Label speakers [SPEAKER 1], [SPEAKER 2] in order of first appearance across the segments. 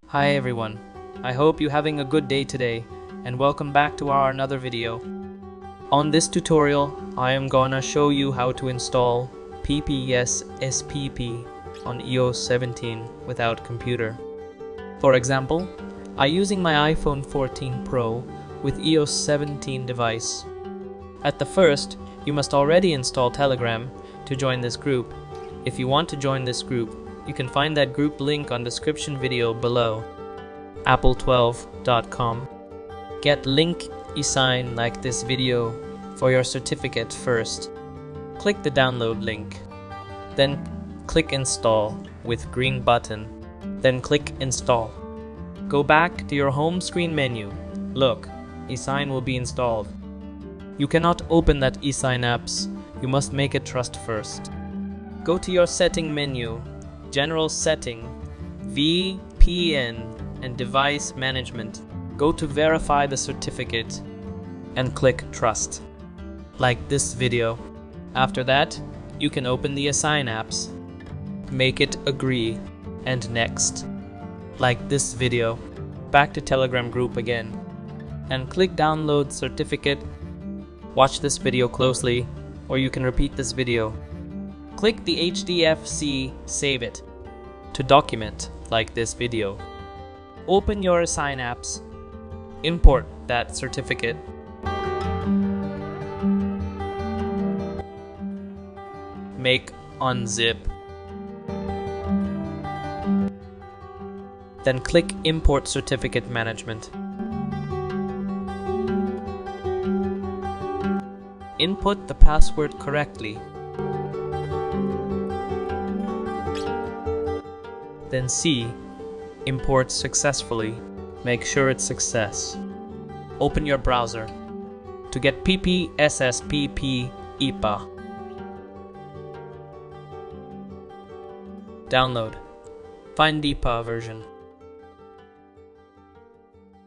[SPEAKER 1] Hi everyone, I hope you're having a good day today and welcome back to our another video. On this tutorial, I am gonna show you how to install PPSSPP on iOS 17 without computer. For example, I'm using my iPhone 14 Pro with iOS 17 device. At the first, you must already install Telegram to join this group. If you want to join this group, you can find that group link on description video below. apple12.com. Get link e-sign like this video for your certificate first. Click the download link. Then click install with green button. Then click install. Go back to your home screen menu. Look, e-sign will be installed. You cannot open that e-sign apps. You must make it trust first. Go to your setting menu, general setting, VPN and device management. Go to verify the certificate and click trust, like this video. After that, you can open the assign apps. Make it agree and next, like this video. Back to Telegram group again and click download certificate. Watch this video closely or you can repeat this video. Click the HDFC save it to document like this video. Open your assign apps. Import that certificate. Make unzip. Then click import certificate management. Input the password correctly. Then see import successfully. Make sure it's success. Open your browser to get PPSSPP IPA. Download. Find IPA version.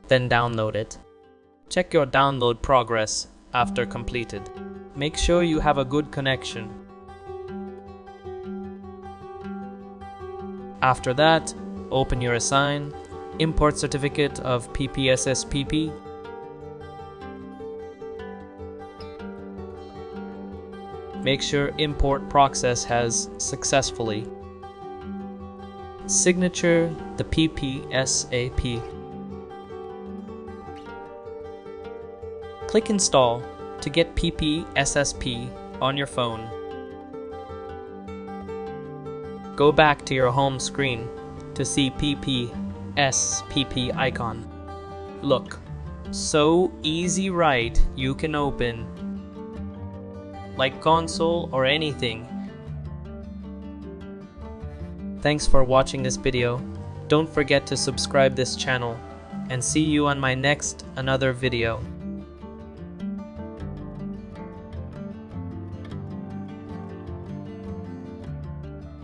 [SPEAKER 1] Then download it. Check your download progress after completed. Make sure you have a good connection. After that, open your assign, import certificate of PPSSPP. Make sure import process has successfully. Signature the PPSAP. Click install to get PPSSP on your phone. Go back to your home screen to see PPSSPP icon. Look, so easy, right? You can open like console or anything. Thanks for watching this video. Don't forget to subscribe this channel and see you on my next another video.